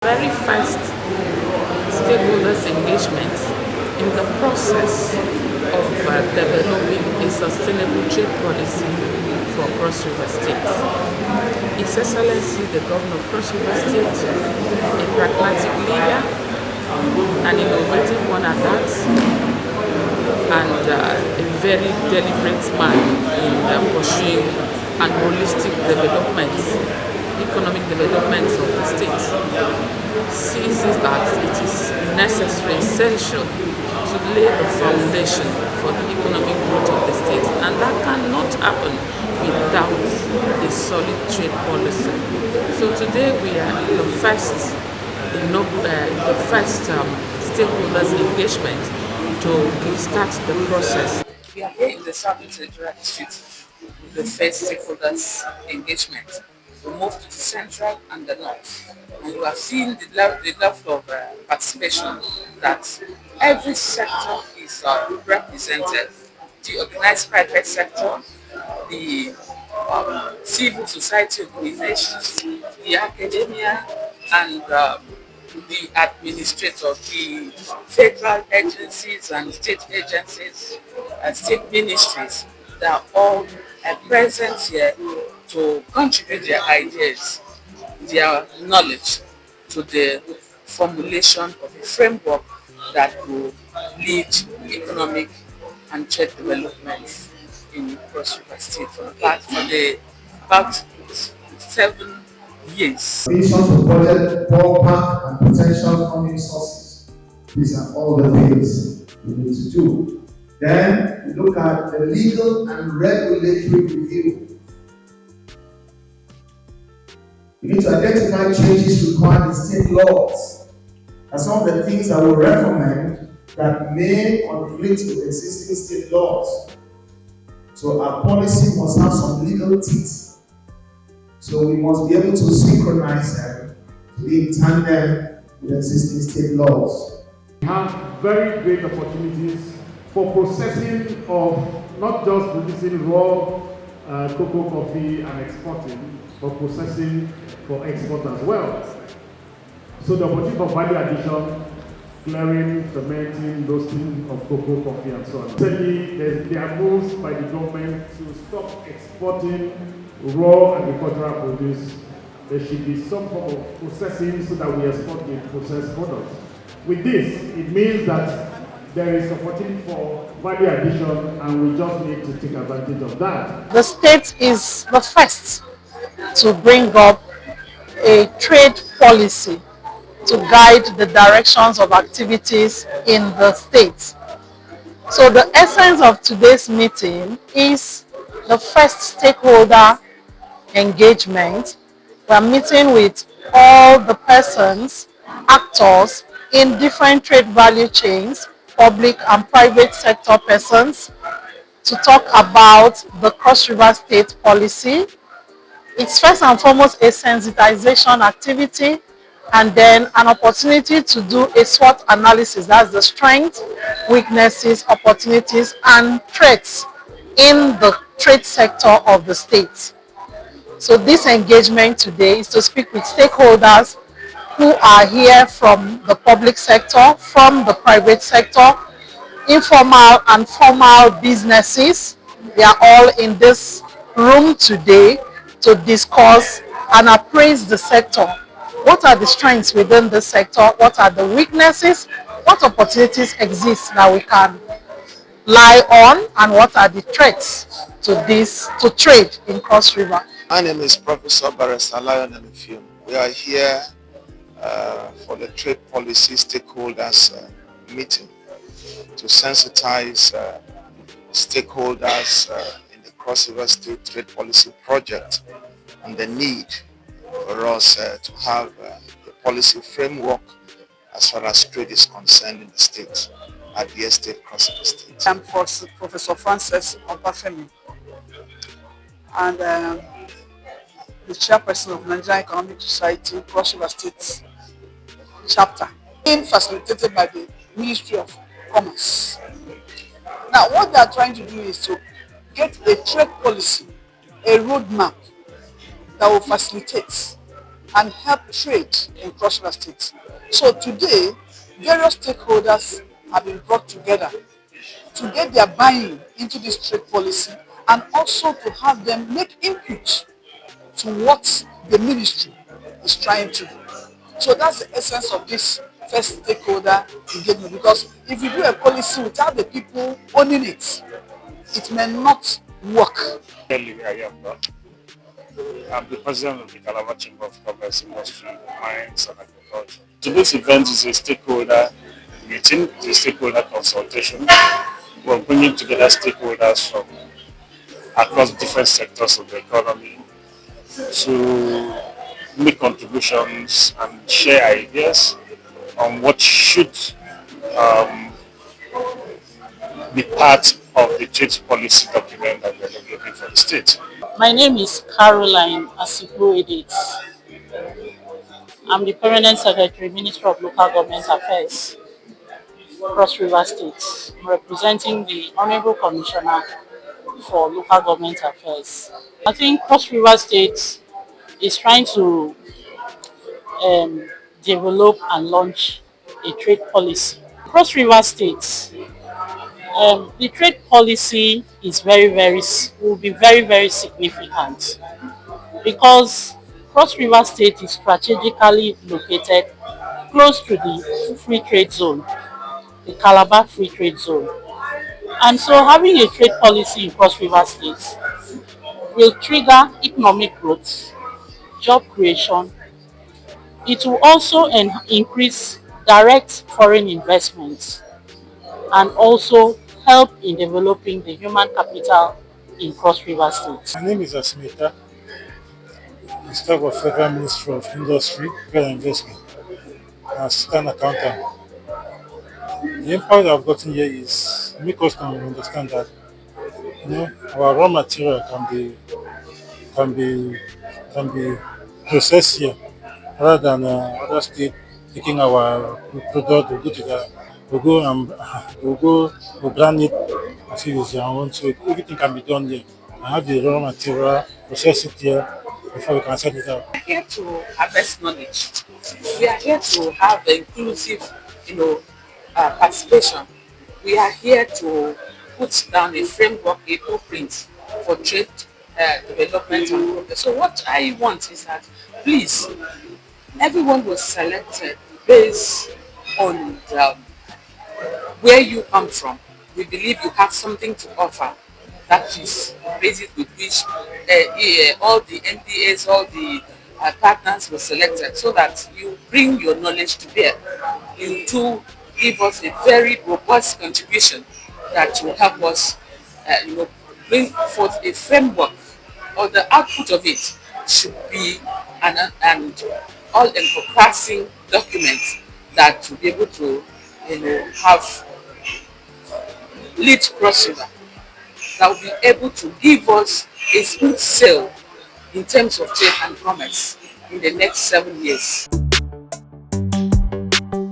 Very first stakeholders engagement in the process of developing a sustainable trade policy for Cross River State. His Excellency the Governor of Cross River State, a pragmatic leader, an innovative one at that, and a very deliberate man in pursuing an holistic development, economic development of the state, sees that it is necessary, essential to lay the foundation for the economic growth of the state, and that cannot happen without a solid trade policy. So today we are in the first, stakeholders engagement to start the process. We are here in the South Central District with the first stakeholders engagement. We move to the central and the north, and we have seen the level of participation that every sector is represented. The organized private sector, the civil society organizations, the academia, and the administrators, the federal agencies and state agencies and state ministries, they are all present here to contribute their ideas, their knowledge to the formulation of a framework that will lead economic and trade development in Cross River State for the about 7 years. Vision to project ballpark and potential funding sources. These are all the things we need to do. Then we look at the legal and regulatory review. We need to identify changes required in state laws. And some of the things I will recommend that may conflict with existing state laws. So our policy must have some legal teeth. So we must be able to synchronize them to be in tandem with existing state laws. We have very great opportunities for processing of not just producing raw cocoa, coffee and exporting, but processing for export as well. So the opportunity for value addition, clearing, fermenting, roasting of cocoa, coffee and so on. Certainly, there are moves by the government to stop exporting raw agricultural produce. There should be some form of processing so that we export the processed products. With this, it means that there is opportunity for value addition and we just need to take advantage of that. The state is the first to bring up a trade policy to guide the directions of activities in the state. So the essence of today's meeting is the first stakeholder engagement. We are meeting with all the persons, actors in different trade value chains, public and private sector persons, to talk about the Cross River State policy. It's first and foremost a sensitization activity, and then an opportunity to do a SWOT analysis. That's the strengths, weaknesses, opportunities, and threats in the trade sector of the state. So this engagement today is to speak with stakeholders who are here from the public sector, from the private sector, informal and formal businesses. They are all in this room today to discuss and appraise the sector. What are the strengths within the sector? What are the weaknesses? What opportunities exist that we can lie on? And what are the threats to trade in Cross River? My name is Professor Barrister Lion Emefium. We are here for the trade policy stakeholders meeting to sensitize stakeholders in the Cross River State Trade Policy Project on the need for us to have the policy framework as far as trade is concerned in the state, at the estate Cross River State. I'm Professor Francis Obafemi, and the chairperson of Nigerian Economic Society Cross River State chapter, being facilitated by the Ministry of Commerce. Now, what they are trying to do is to get a trade policy, a roadmap that will facilitate and help trade in Cross River State. So today, various stakeholders have been brought together to get their buy-in into this trade policy and also to have them make input to what the ministry is trying to do. So that's the essence of this first stakeholder engagement, because if you do a policy without the people owning it, it may not work. Kelly Ayamba. I'm the president of the Calabar Chamber of Commerce, Industry, Mines and Agriculture. Today's event is a stakeholder meeting, a stakeholder consultation. We're bringing together stakeholders from across different sectors of the economy to make contributions and share ideas on what should um, be part of the trade policy document that we're developing for the state. My name is Caroline Asipo Edith. I'm the Permanent Secretary, Ministry of Local Government Affairs, Cross River State. I'm representing the Honorable Commissioner for Local Government Affairs. I think Cross River State is trying to develop and launch a trade policy. Cross River State, the trade policy is will be very significant because Cross River State is strategically located close to the free trade zone, the Calabar Free Trade Zone. And so having a trade policy in Cross River State will trigger economic growth, job creation. It will also increase direct foreign investments and also help in developing the human capital in Cross River State. My name is Asmita, the staff of Federal Ministry of Industry, Trade and Investment, and Assistant Accountant. The impact I've gotten here is make us understand that our raw material can be can be processed here rather than other state taking our product. We go to the we go and we go we brand it as if it's their own. So everything can be done here. And have the raw material, process it here before we can send it out. We are here to harvest knowledge. We are here to have inclusive, participation. We are here to put down a framework, a blueprint for trade development and progress. So what I want is that, please, everyone was selected based on where you come from. We believe you have something to offer. That is the basis with which all the MDAs, all the partners were selected, so that you bring your knowledge to bear. You too give us a very robust contribution that will help us, bring forth a framework, or the output of it should be an all-encompassing document that will be able to, have lead Cross River, that will be able to give us a smooth sail in terms of trade and commerce in the next 7 years.